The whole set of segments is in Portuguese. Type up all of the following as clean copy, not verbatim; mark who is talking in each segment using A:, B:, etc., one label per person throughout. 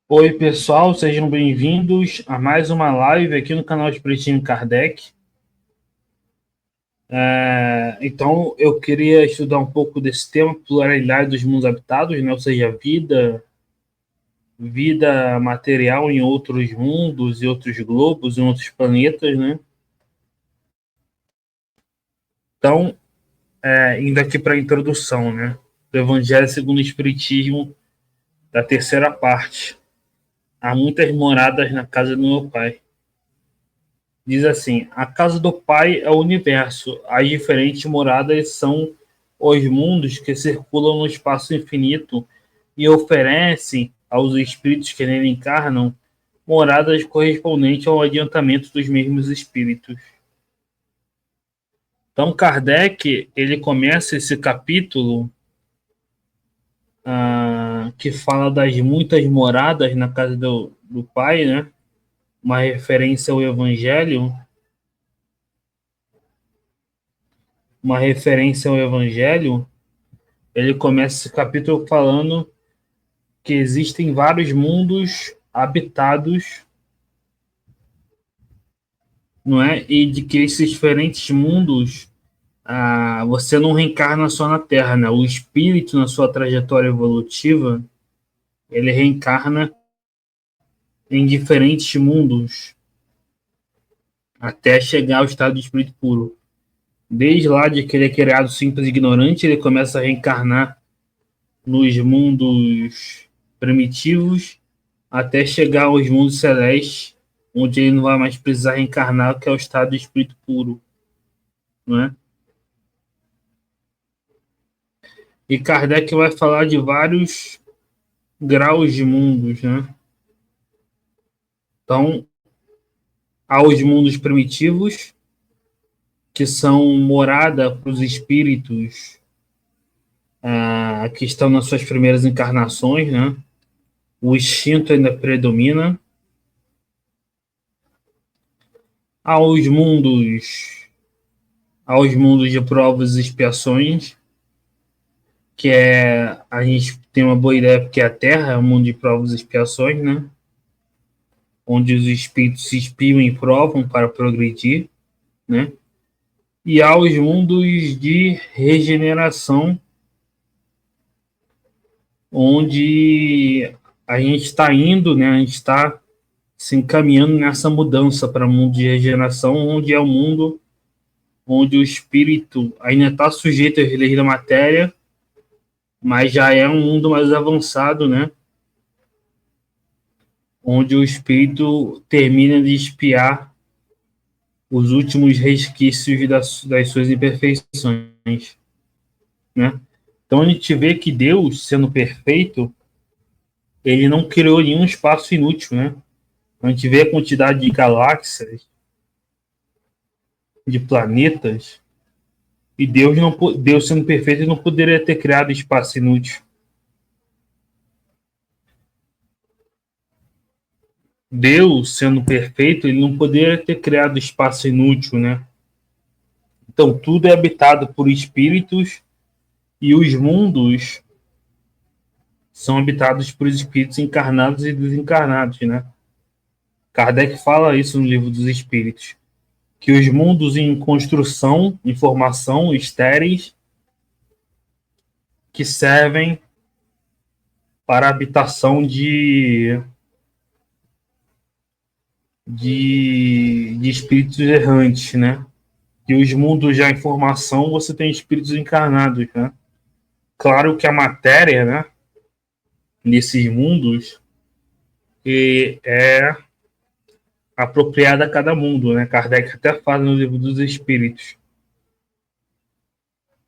A: Oi, pessoal, sejam bem-vindos a mais uma live aqui no canal Espiritismo Kardec. Então, eu queria estudar um pouco desse tema, pluralidade dos mundos habitados, né? Ou seja, vida material em outros mundos, em outros globos, em outros planetas, né? Então, indo aqui para a introdução, né? Do Evangelho segundo o Espiritismo, da terceira parte. Há muitas moradas na casa do meu Pai. Diz assim: a casa do Pai é o universo, as diferentes moradas são os mundos que circulam no espaço infinito e oferecem aos espíritos que nele encarnam moradas correspondentes ao adiantamento dos mesmos espíritos. Então, Kardec ele começa esse capítulo que fala das muitas moradas na casa do Pai, né? Uma referência ao Evangelho, uma referência ao Evangelho. Ele começa esse capítulo falando que existem vários mundos habitados, não é? E de que esses diferentes mundos, você não reencarna só na Terra, né? O espírito, na sua trajetória evolutiva, ele reencarna em diferentes mundos até chegar ao estado de espírito puro. Desde lá de que ele é criado simples e ignorante, ele começa a reencarnar nos mundos primitivos até chegar aos mundos celestes, onde ele não vai mais precisar reencarnar, que é o estado de espírito puro, não é? E Kardec vai falar de vários graus de mundos, né? Então, há os mundos primitivos, que são morada para os espíritos que estão nas suas primeiras encarnações, né? O instinto ainda predomina. Há os mundos de provas e expiações, que a gente tem uma boa ideia porque a Terra é um mundo de provas e expiações, né? Onde os espíritos se espiam e provam para progredir, né? E há os mundos de regeneração, onde a gente está indo, né? A gente está se encaminhando nessa mudança para o mundo de regeneração, onde é o mundo onde o espírito ainda está sujeito às leis da matéria, mas já é um mundo mais avançado, né? Onde o espírito termina de expiar os últimos resquícios das suas imperfeições, né? Então a gente vê que Deus, sendo perfeito, ele não criou nenhum espaço inútil, né? A gente vê a quantidade de galáxias, de planetas, e Deus sendo perfeito, ele não poderia ter criado espaço inútil. Deus, sendo perfeito, ele não poderia ter criado espaço inútil, né? Então tudo é habitado por espíritos e os mundos são habitados por espíritos encarnados e desencarnados, né? Kardec fala isso no Livro dos Espíritos, que os mundos em construção, em formação, estéreis, que servem para a habitação de espíritos errantes, né? E os mundos já em formação, você tem espíritos encarnados, né? Claro que a matéria, né, nesses mundos, é apropriada a cada mundo, né? Kardec até fala no Livro dos Espíritos.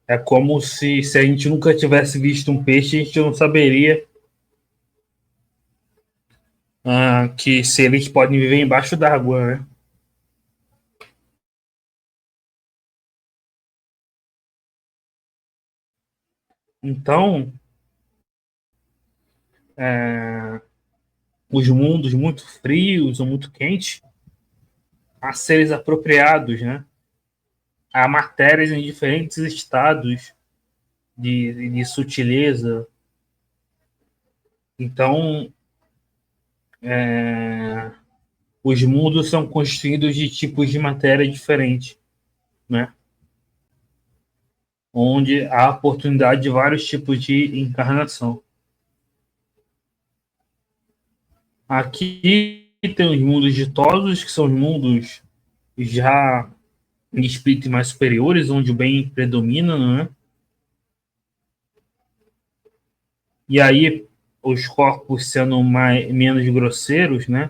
A: É como se a gente nunca tivesse visto um peixe, a gente não saberia que se eles podem viver embaixo d'água, né? Então, é, os mundos muito frios ou muito quentes, há seres apropriados, né? Há matérias em diferentes estados de sutileza. Então, é, os mundos são construídos de tipos de matéria diferentes, né? Onde há oportunidade de vários tipos de encarnação. Aqui tem os mundos ditosos, que são os mundos já de espíritos mais superiores, onde o bem predomina, né? E aí, os corpos sendo menos grosseiros, né?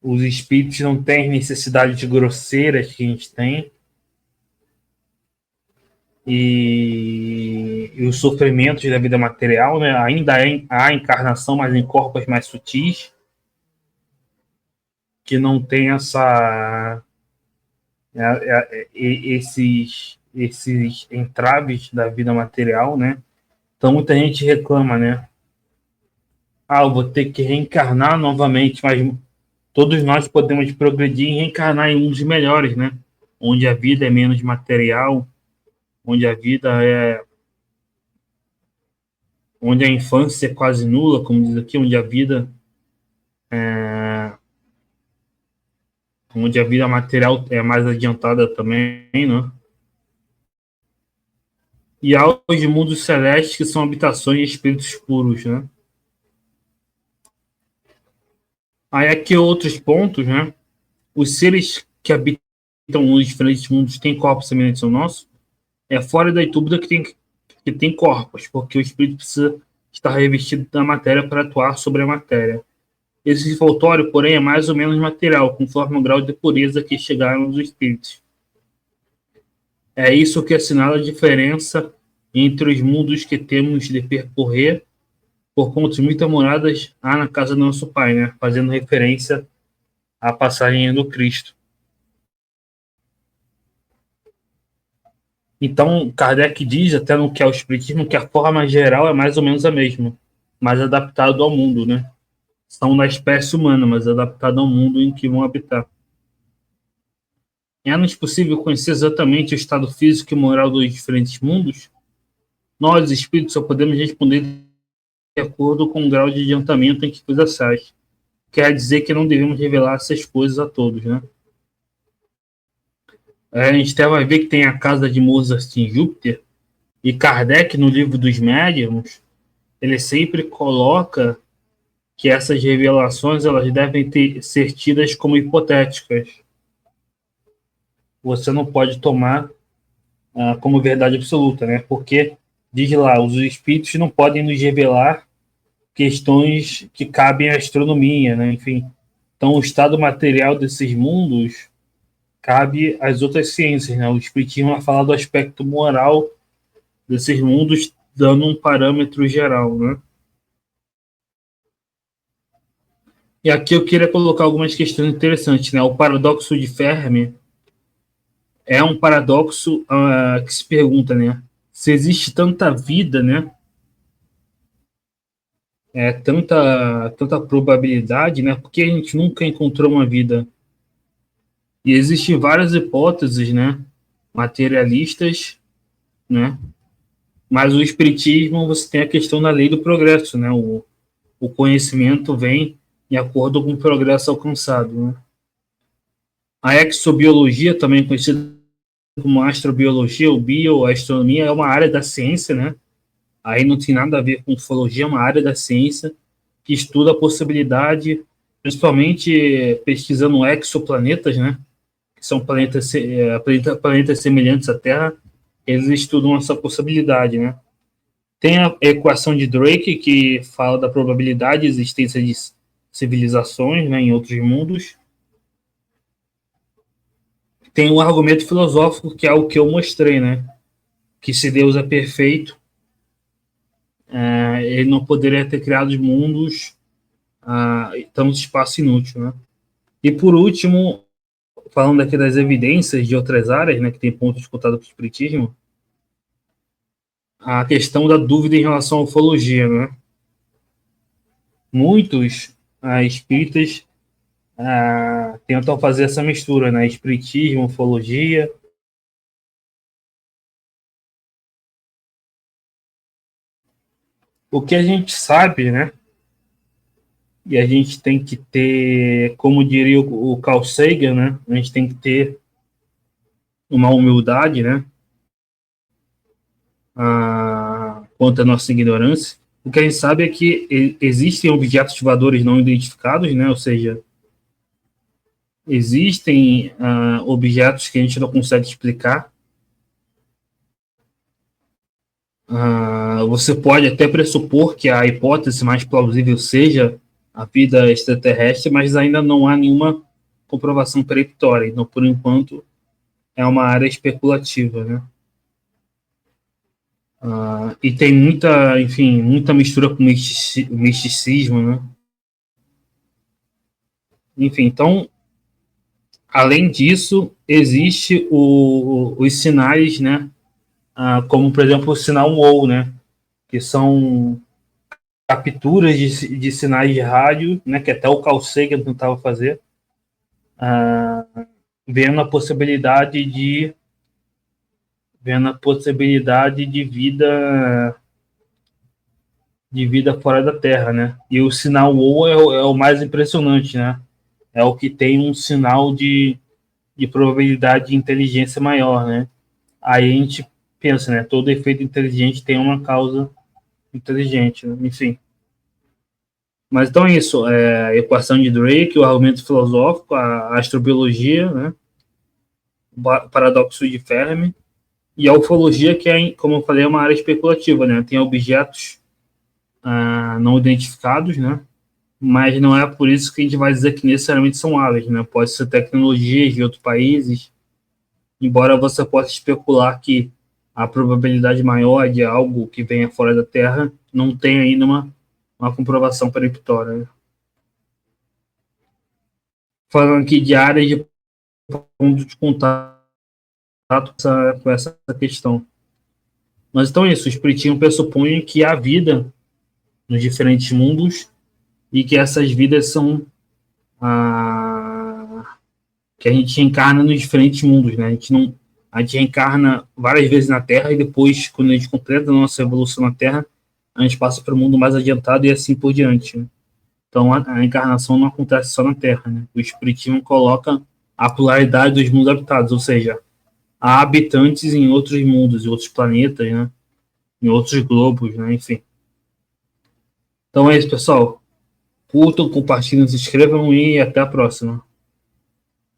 A: Os espíritos não têm necessidade de grosseiras que a gente tem. E os sofrimentos da vida material, né? Ainda há encarnação, mas em corpos mais sutis, que não tem esses entraves da vida material, né? Então muita gente reclama, né? Ah, eu vou ter que reencarnar novamente, mas todos nós podemos progredir e reencarnar em mundos melhores, né? Onde a vida é menos material, onde a vida é, onde a infância é quase nula, como diz aqui, onde a vida material é mais adiantada também, né? E há os mundos celestes que são habitações de espíritos puros, né? Aí aqui outros pontos, né? Os seres que habitam os diferentes mundos têm corpos semelhantes ao nosso. É fora da dúvida que tem corpos, porque o espírito precisa estar revestido da matéria para atuar sobre a matéria. Esse envoltório, porém, é mais ou menos material, conforme o grau de pureza que chegaram os espíritos. É isso que assinala a diferença entre os mundos que temos de percorrer, por conta de muitas moradas há na casa do nosso Pai, né? Fazendo referência à passagem do Cristo. Então, Kardec diz, até no que é o Espiritismo, que a forma geral é mais ou menos a mesma, mas adaptado ao mundo, né? São da espécie humana, mas adaptado ao mundo em que vão habitar. É-nos possível conhecer exatamente o estado físico e moral dos diferentes mundos? Nós, espíritos, só podemos responder de acordo com o grau de adiantamento em que coisa sai. Quer dizer que não devemos revelar essas coisas a todos, né? A gente até vai ver que tem a casa de Mozart em Júpiter, e Kardec, no livro dos médiuns, ele sempre coloca que essas revelações elas devem ser tidas como hipotéticas. Você não pode tomar como verdade absoluta, né? Porque, diz lá, os espíritos não podem nos revelar questões que cabem à astronomia, né? Enfim, então o estado material desses mundos cabe às outras ciências, né? O espiritismo vai falar do aspecto moral desses mundos, dando um parâmetro geral, né? E aqui eu queria colocar algumas questões interessantes, né? O paradoxo de Fermi é um paradoxo que se pergunta, né? Se existe tanta vida, né? Tanta probabilidade, né? Porque a gente nunca encontrou uma vida. E existem várias hipóteses, né? Materialistas, né? Mas o espiritismo, você tem a questão da lei do progresso, né? O conhecimento vem de acordo com o progresso alcançado, né? A exobiologia, também conhecida como astrobiologia ou bioastronomia, é uma área da ciência, né? Aí não tem nada a ver com ufologia, é uma área da ciência que estuda a possibilidade, principalmente pesquisando exoplanetas, né? Que são planetas semelhantes à Terra, eles estudam essa possibilidade, né? Tem a equação de Drake, que fala da probabilidade de existência de civilizações, né, em outros mundos. Tem o argumento filosófico, que é o que eu mostrei, né? Que se Deus é perfeito, ele não poderia ter criado os mundos tão espaço inútil, né? E por último, falando aqui das evidências de outras áreas, né, que tem ponto disputado para o espiritismo, a questão da dúvida em relação à ufologia, né? Muitos espíritas tentam fazer essa mistura, né? Espiritismo, ufologia. O que a gente sabe, né? E a gente tem que ter, como diria o Carl Sagan, né? A gente tem que ter uma humildade, né? Quanto à nossa ignorância. O que a gente sabe é que existem objetos voadores não identificados, né? Ou seja, existem objetos que a gente não consegue explicar. Você pode até pressupor que a hipótese mais plausível seja a vida extraterrestre, mas ainda não há nenhuma comprovação peremptória. Então, por enquanto, é uma área especulativa, né? E tem muita, enfim, muita mistura com misticismo, né? Enfim, então, além disso, existe os sinais, né? Como, por exemplo, o sinal WOW, né? Que são capturas de sinais de rádio, né? Que até o Carl Sagan tentava fazer, vendo a possibilidade de vida fora da Terra, né? E o sinal WOW é o mais impressionante, né? É o que tem um sinal de probabilidade de inteligência maior, né? Aí a gente pensa, né? Todo efeito inteligente tem uma causa inteligente, né? Enfim. Mas então é isso, a equação de Drake, o argumento filosófico, a astrobiologia, né? O paradoxo de Fermi, e a ufologia, que é, como eu falei, é uma área especulativa, né? Tem objetos não identificados, né? Mas não é por isso que a gente vai dizer que necessariamente são aves, né? Pode ser tecnologias de outros países, embora você possa especular que a probabilidade maior de algo que venha fora da Terra não tem ainda uma comprovação peremptória, né? Falando aqui de áreas de ponto de contato com essa questão. Mas então é isso, o Espiritismo pressupõe que há vida nos diferentes mundos e que essas vidas são que a gente encarna nos diferentes mundos, né? A gente reencarna várias vezes na Terra e depois, quando a gente completa a nossa evolução na Terra, a gente passa para o mundo mais adiantado e assim por diante, né? Então a encarnação não acontece só na Terra, né? O Espiritismo coloca a pluralidade dos mundos habitados, ou seja, há habitantes em outros mundos, em outros planetas, né? Em outros globos, né? Enfim. Então é isso, pessoal. Curtam, compartilhem, se inscrevam e até a próxima.